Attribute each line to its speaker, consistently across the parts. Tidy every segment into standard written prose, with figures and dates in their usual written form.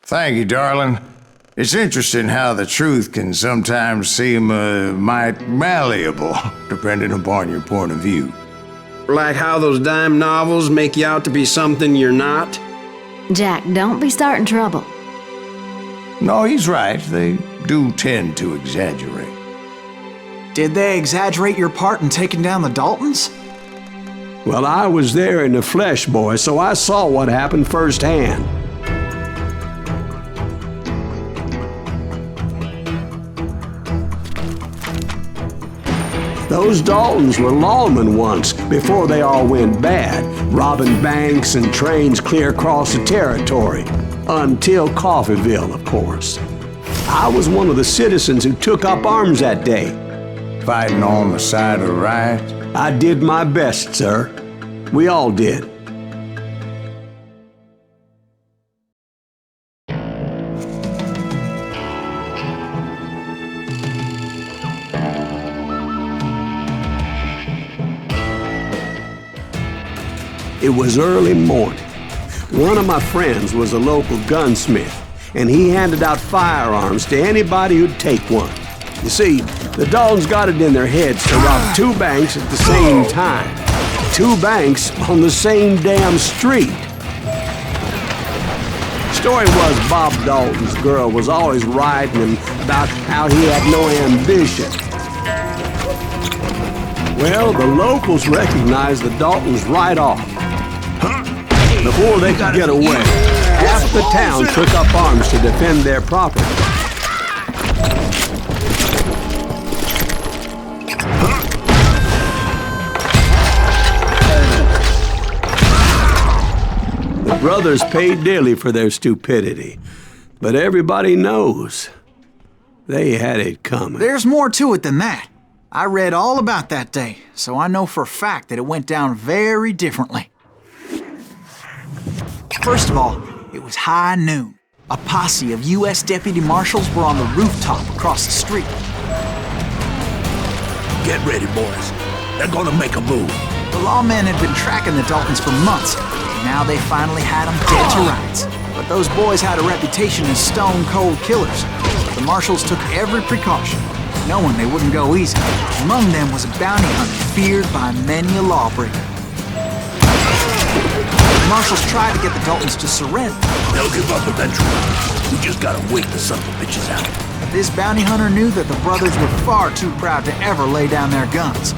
Speaker 1: Thank you, darling. It's interesting how the truth can sometimes seem might malleable, depending upon your point of view.
Speaker 2: Like how those dime novels make you out to be something you're not?
Speaker 3: Jack, don't be starting trouble.
Speaker 1: No, he's right. They do tend to exaggerate.
Speaker 4: Did they exaggerate your part in taking down the Daltons?
Speaker 5: Well, I was there in the flesh, boy, so I saw what happened firsthand. Those Daltons were lawmen once, before they all went bad, robbing banks and trains clear across the territory. Until Coffeeville, of course. I was one of the citizens who took up arms that day.
Speaker 1: Fighting on the side of the right?
Speaker 5: I did my best, sir. We all did. It was early morning. One of my friends was a local gunsmith, and he handed out firearms to anybody who'd take one. You see, the Daltons got it in their heads to rob two banks at the same time. Two banks on the same damn street. Story was Bob Dalton's girl was always writing him about how he had no ambition. Well, the locals recognized the Daltons right off. Before they could get away, half the town took up arms to defend their property. The brothers paid dearly for their stupidity, but everybody knows they had it coming.
Speaker 4: There's more to it than that. I read all about that day, so I know for a fact that it went down very differently. First of all, it was high noon. A posse of U.S. deputy marshals were on the rooftop across the street.
Speaker 6: Get ready, boys. They're gonna make a move.
Speaker 4: The lawmen had been tracking the Daltons for months, and now they finally had them dead to rights. But those boys had a reputation as stone-cold killers. The marshals took every precaution, knowing they wouldn't go easy. Among them was a bounty hunter feared by many a lawbreaker. The marshals tried to get the Daltons to surrender.
Speaker 6: They'll give up eventually. We just gotta wait the son of the bitches out.
Speaker 4: This bounty hunter knew that the brothers were far too proud to ever lay down their guns.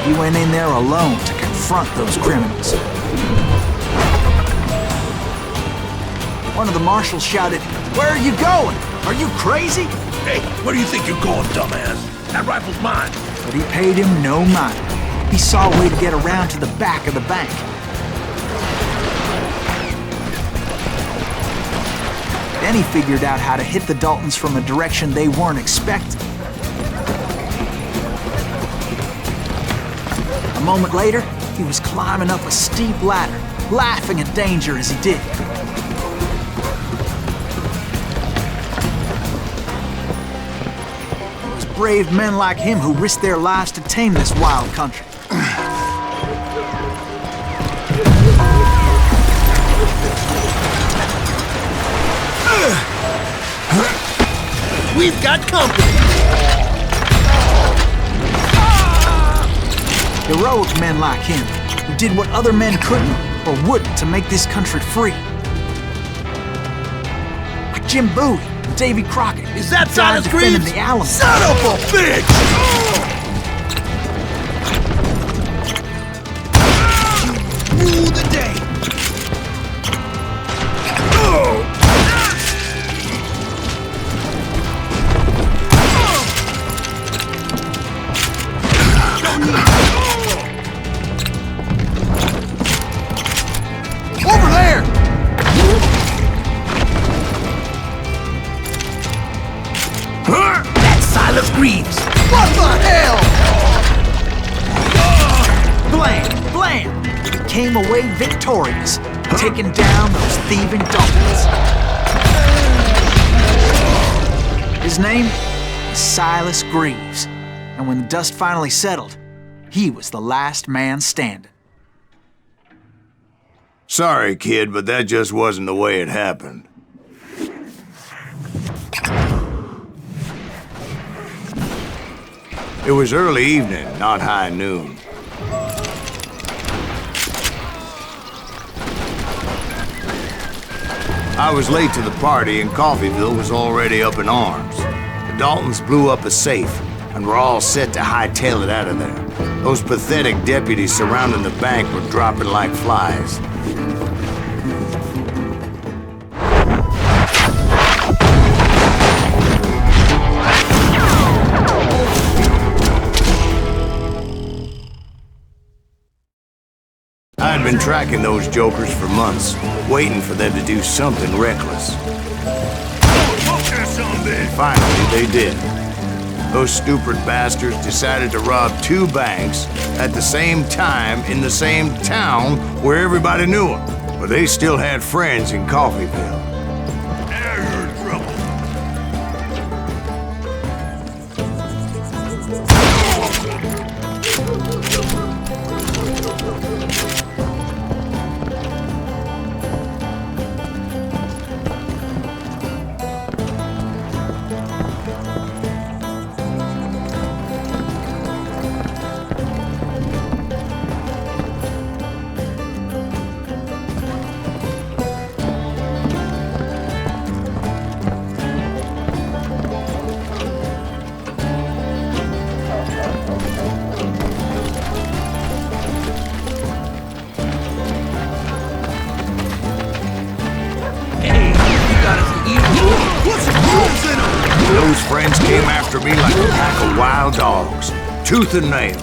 Speaker 4: He went in there alone to confront those criminals. One of the marshals shouted, "Where are you going? Are you crazy?"
Speaker 6: Hey, where do you think you're going, dumbass? That rifle's mine.
Speaker 4: But he paid him no mind. He saw a way to get around to the back of the bank. Then he figured out how to hit the Daltons from a direction they weren't expecting. A moment later, he was climbing up a steep ladder, laughing at danger as he did. Brave men like him who risked their lives to tame this wild country.
Speaker 6: We've got company.
Speaker 4: Heroic men like him who did what other men couldn't or wouldn't to make this country free. Like Jim Bowie. Davy Crockett.
Speaker 6: Is that
Speaker 4: Silas
Speaker 6: Silas Greaves?
Speaker 4: The Alamo.
Speaker 6: Son of a bitch! You rule the day.
Speaker 4: Over there!
Speaker 6: That's Silas Greaves.
Speaker 4: What the hell? came away victorious, taking down those thieving Daltons. His name was Silas Greaves, and when the dust finally settled, he was the last man standing.
Speaker 1: Sorry, kid, but that just wasn't the way it happened. It was early evening, not high noon. I was late to the party and Coffeyville was already up in arms. The Daltons blew up a safe and were all set to hightail it out of there. Those pathetic deputies surrounding the bank were dropping like flies. I'd been tracking those jokers for months, waiting for them to do something reckless. And finally, they did. Those stupid bastards decided to rob 2 banks at the same time in the same town where everybody knew them. But they still had friends in Coffeyville.
Speaker 6: Now you're in trouble.
Speaker 1: Those friends came after me like a pack of wild dogs, tooth and nail.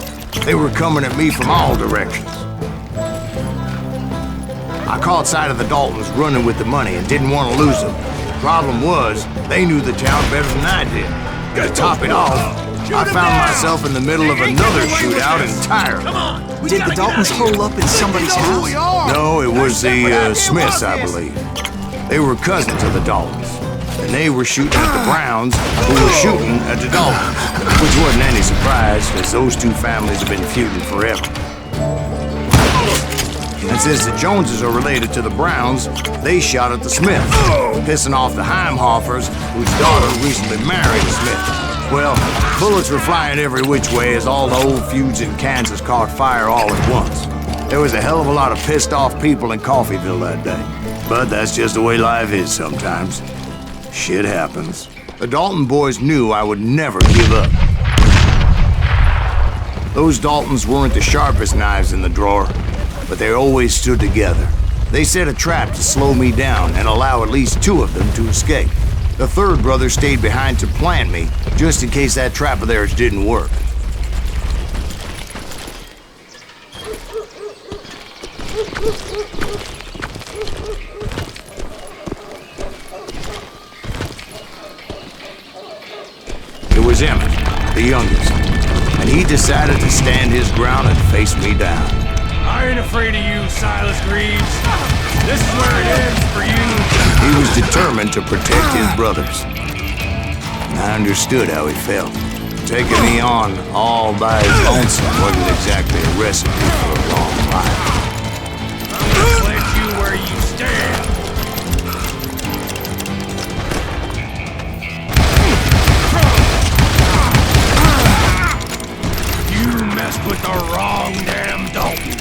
Speaker 1: They were coming at me from all directions. I caught sight of the Daltons running with the money and didn't want to lose them. Problem was, they knew the town better than I did. To top it off, I found myself in the middle of another shootout entirely.
Speaker 4: Did the Daltons hole up in somebody's house?
Speaker 1: No, it was the Smiths, I believe. They were cousins of the Daltons. And they were shooting at the Browns, who were shooting at the Daltons. Which wasn't any surprise, because those 2 families have been feuding forever. And since the Joneses are related to the Browns, they shot at the Smiths, pissing off the Heimhoffers, whose daughter recently married a Smith. Well, bullets were flying every which way as all the old feuds in Kansas caught fire all at once. There was a hell of a lot of pissed off people in Coffeyville that day. But that's just the way life is sometimes. Shit happens. The Dalton boys knew I would never give up. Those Daltons weren't the sharpest knives in the drawer, but they always stood together. They set a trap to slow me down and allow at least 2 of them to escape. The 3rd brother stayed behind to plant me, just in case that trap of theirs didn't work. It was Emmett, the youngest, and he decided to stand his ground and face me down.
Speaker 7: I ain't afraid of you, Silas Greaves. This is where it ends for you.
Speaker 1: He was determined to protect his brothers. And I understood how he felt. Taking me on all by his lonesome wasn't exactly a recipe for a long life.
Speaker 7: I'm gonna plant you where you stand. You messed with the wrong damn Dalton.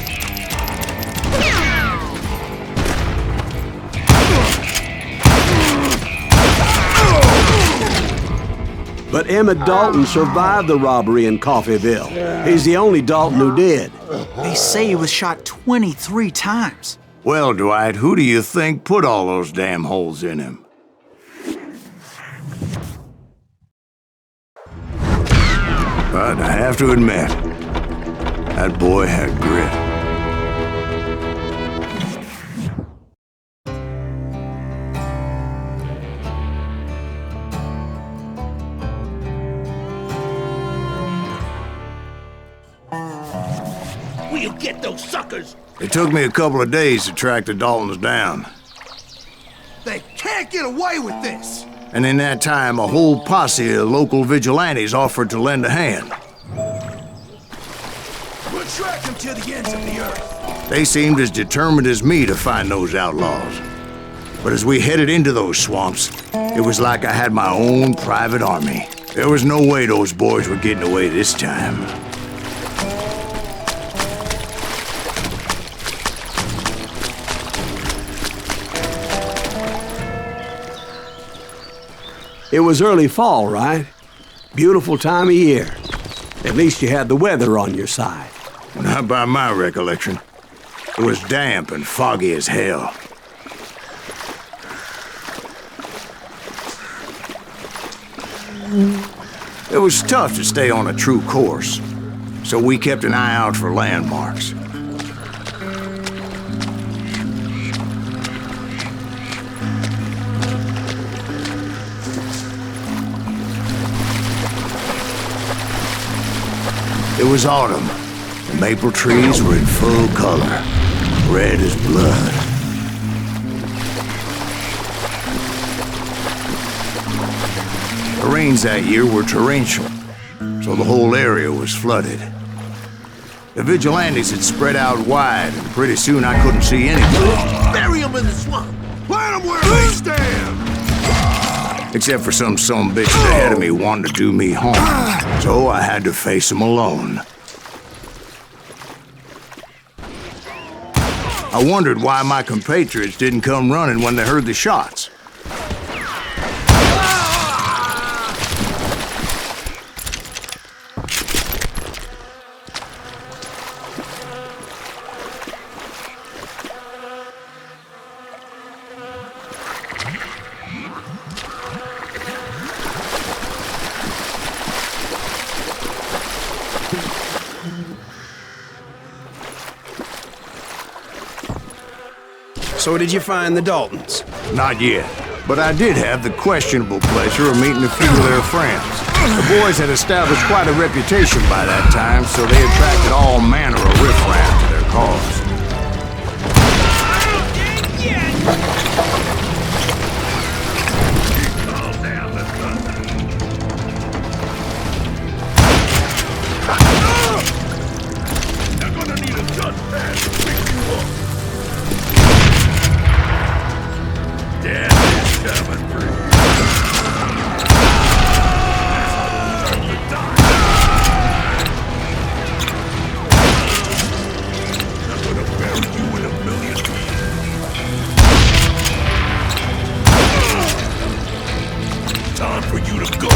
Speaker 5: But Emmett Dalton survived the robbery in Coffeyville. He's the only Dalton who did.
Speaker 4: They say he was shot 23 times.
Speaker 1: Well, Dwight, who do you think put all those damn holes in him? But I have to admit, that boy had grit.
Speaker 6: We'll get those suckers?
Speaker 1: It took me a couple of days to track the Daltons down.
Speaker 8: They can't get away with this!
Speaker 1: And in that time, a whole posse of local vigilantes offered to lend a hand.
Speaker 8: We'll track them to the ends of the earth.
Speaker 1: They seemed as determined as me to find those outlaws. But as we headed into those swamps, it was like I had my own private army. There was no way those boys were getting away this time.
Speaker 5: It was early fall, right? Beautiful time of year. At least you had the weather on your side.
Speaker 1: Not by my recollection. It was damp and foggy as hell. It was tough to stay on a true course, so we kept an eye out for landmarks. It was autumn. The maple trees were in full color, red as blood. The rains that year were torrential, so the whole area was flooded. The vigilantes had spread out wide, and pretty soon I couldn't see anybody.
Speaker 6: Bury them in the swamp.
Speaker 8: Plant them where they stand!
Speaker 1: Except for some bitch ahead of me wanting to do me harm. So I had to face them alone. I wondered why my compatriots didn't come running when they heard the shots.
Speaker 2: So did you find the Daltons?
Speaker 1: Not yet, but I did have the questionable pleasure of meeting a few of their friends. The boys had established quite a reputation by that time, so they attracted all manner of riffraff to their cause.
Speaker 6: They're gonna need a dustpan to pick you up. Death is coming for you. I'm gonna bury you in a million pieces. Time for you to go.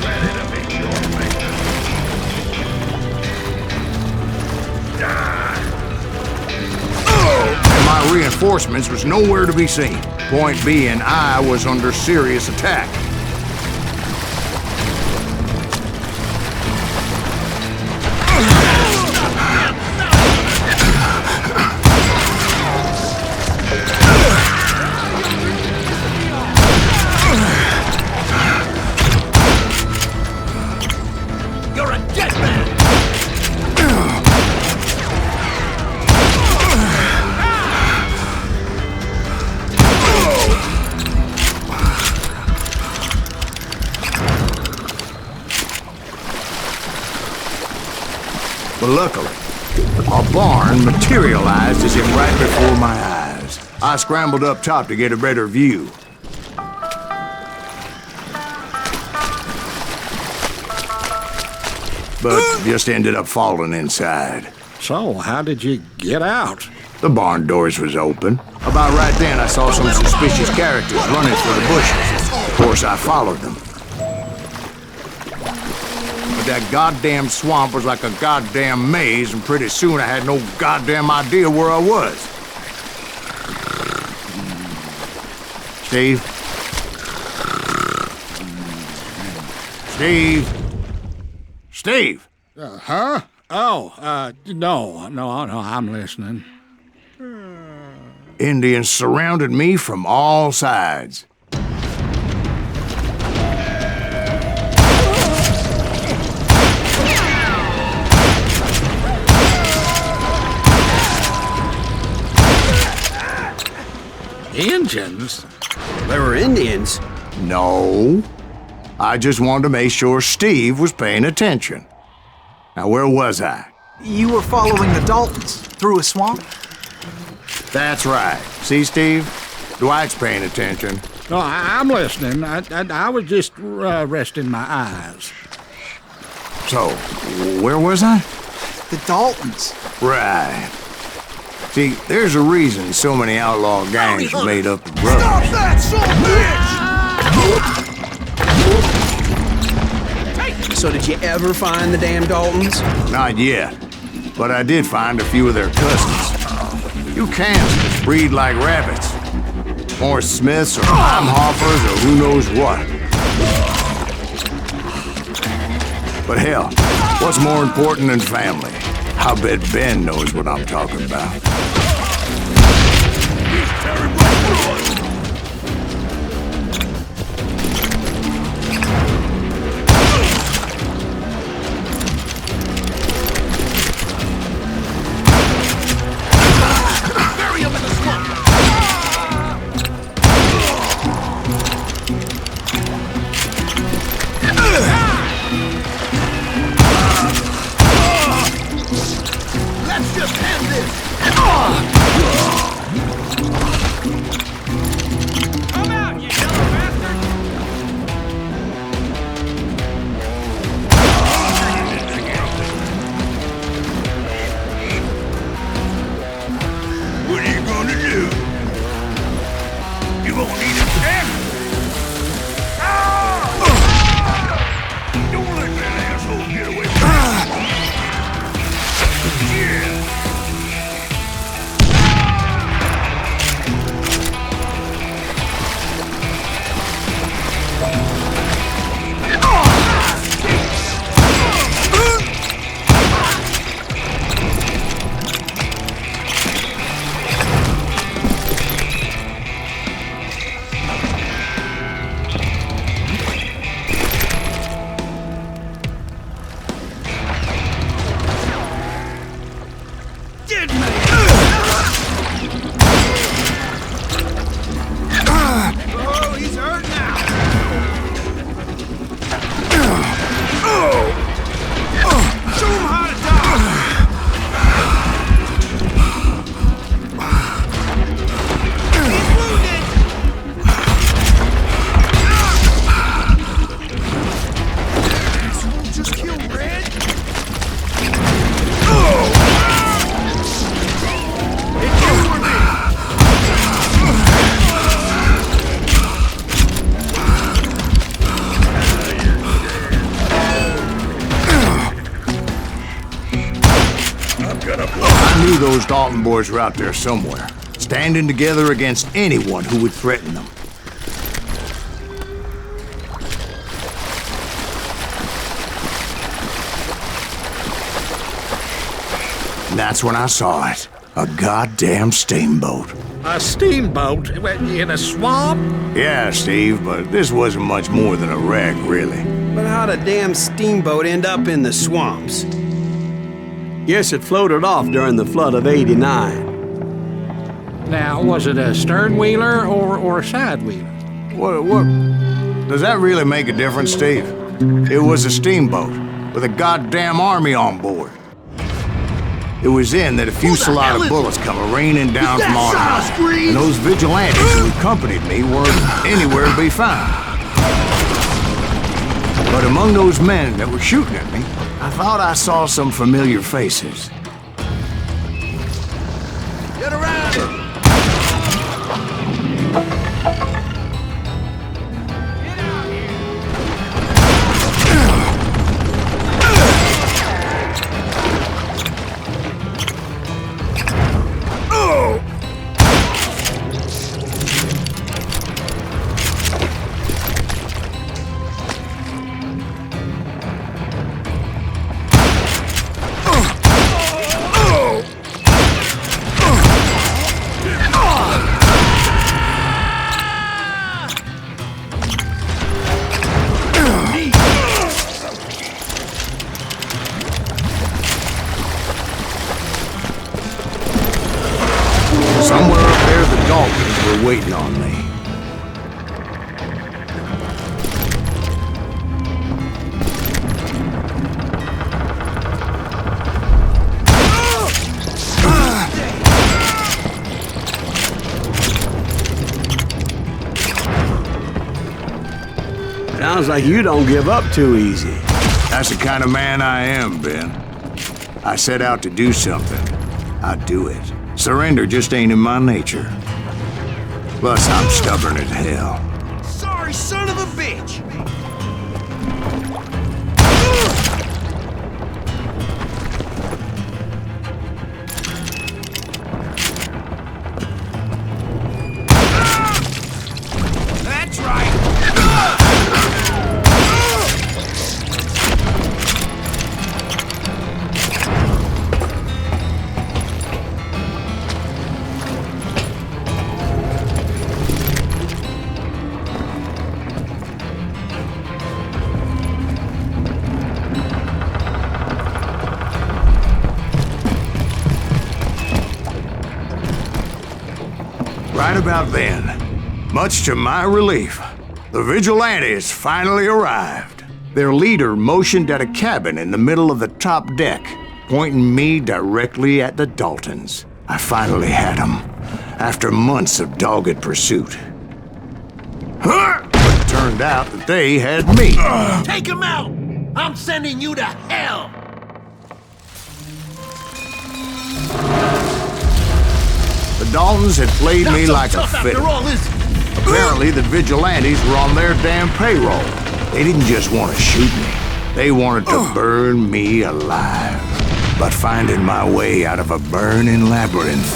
Speaker 6: Ready to make your maker.
Speaker 1: And my reinforcements was nowhere to be seen. Point being, I was under serious attack.
Speaker 6: You're a dead man!
Speaker 1: But luckily, a barn materialized as if right before my eyes. I scrambled up top to get a better view. But just ended up falling inside.
Speaker 9: So, how did you get out?
Speaker 1: The barn doors was open. About right then, I saw some suspicious characters running for the bushes. Of course, I followed them. But that goddamn swamp was like a goddamn maze, and pretty soon I had no goddamn idea where I was. Steve? Steve? Steve!
Speaker 9: Huh? Oh, no, I'm listening.
Speaker 1: Indians surrounded me from all sides.
Speaker 9: Injuns?
Speaker 2: They were Indians.
Speaker 1: No. I just wanted to make sure Steve was paying attention. Now, where was I?
Speaker 4: You were following the Daltons through a swamp?
Speaker 1: That's right. See, Steve? Dwight's paying attention.
Speaker 9: No, I'm listening. I was just resting my eyes.
Speaker 1: So, where was I?
Speaker 4: The Daltons.
Speaker 1: Right. See, there's a reason so many outlaw gangs are made up of brothers.
Speaker 8: Stop that, son bitch!
Speaker 2: So did you ever find the damn Daltons?
Speaker 1: Not yet, but I did find a few of their cousins. You Kansans breed like rabbits. More Smiths or Heimhoffers or who knows what. But hell, what's more important than family? I bet Ben knows what I'm talking about.
Speaker 8: Let's just end this!
Speaker 7: Come out, you yellow bastard!
Speaker 6: What are you gonna do? You won't need a check? Don't let that asshole get away from you. Yeah.
Speaker 8: Oh, he's hurt now! Show him how to die! He's wounded! Asshole just killed Red? It's you or me!
Speaker 1: I knew those Dalton boys were out there somewhere, standing together against anyone who would threaten them. And that's when I saw it. A goddamn steamboat.
Speaker 9: A steamboat in a swamp?
Speaker 1: Yeah, Steve, but this wasn't much more than a wreck, really.
Speaker 2: But how'd a damn steamboat end up in the swamps?
Speaker 5: Guess it floated off during the flood of '89.
Speaker 9: Now, was it a stern wheeler or a side wheeler?
Speaker 1: What? Does that really make a difference, Steve? It was a steamboat with a goddamn army on board. It was then that a fusillade of bullets come raining down from on high, and those vigilantes who accompanied me weren't anywhere to be found. But among those men that were shooting at me, I thought I saw some familiar faces.
Speaker 8: Get around him!
Speaker 1: waiting on me.
Speaker 5: Sounds like you don't give up too easy.
Speaker 1: That's the kind of man I am, Ben. I set out to do something. I do it. Surrender just ain't in my nature. Plus, I'm stubborn as hell.
Speaker 8: Sorry, son of a bitch! That's right!
Speaker 1: Right about then, much to my relief, the vigilantes finally arrived. Their leader motioned at a cabin in the middle of the top deck, pointing me directly at the Daltons. I finally had them, after months of dogged pursuit. But it turned out that they had me.
Speaker 6: Take him out! I'm sending you to hell!
Speaker 1: The Daltons had played me like a fiddle.
Speaker 6: After all, is
Speaker 1: Apparently, the vigilantes were on their damn payroll. They didn't just want to shoot me. They wanted to burn me alive. But finding my way out of a burning labyrinth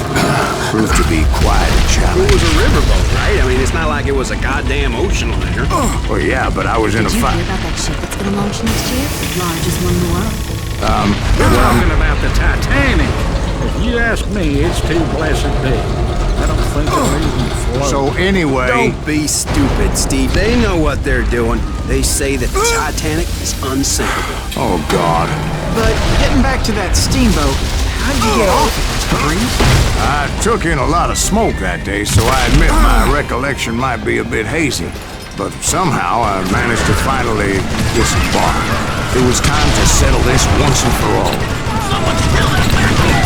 Speaker 1: proved to be quite a
Speaker 2: It
Speaker 1: challenge.
Speaker 2: was a riverboat, right? I mean, it's not like it was a goddamn ocean liner.
Speaker 1: Well, yeah, but I was in a
Speaker 3: Did you hear
Speaker 1: fight.
Speaker 3: about that ship that's gonna launch next year? Largest one in the world.
Speaker 9: We're talking about the Titanic. If you ask me, it's too blessed big. I don't think it'll even float.
Speaker 1: So anyway,
Speaker 2: Don't be stupid, Steve. They know what they're doing. They say that the Titanic is unsinkable.
Speaker 1: oh God,
Speaker 4: But getting back to that steamboat, how did you get off it, Mr. Breeze?
Speaker 1: I took in a lot of smoke that day, so I admit my recollection might be a bit hazy. But somehow I managed to finally disembark. It was time to settle this once and for all.
Speaker 6: someone kill that man!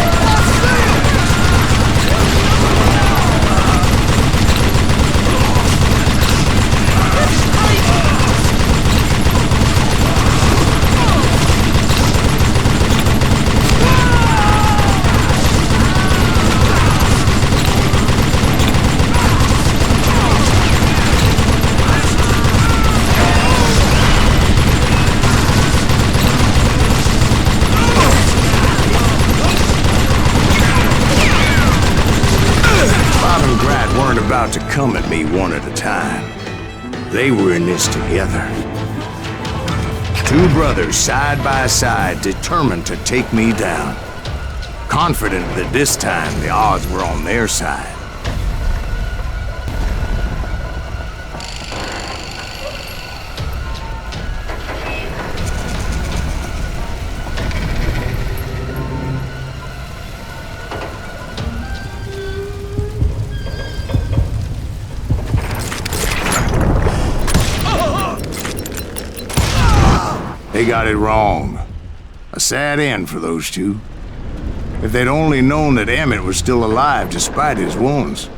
Speaker 1: About to come at me one at a time. They were in this together. Two brothers side by side, determined to take me down. Confident that this time the odds were on their side. They got it wrong. A sad end for those two. If they'd only known that Emmett was still alive despite his wounds.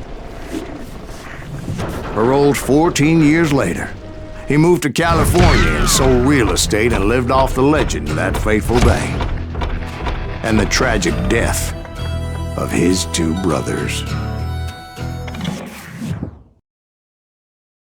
Speaker 1: Paroled 14 years later, he moved to California and sold real estate and lived off the legend of that fateful day. And the tragic death of his two brothers.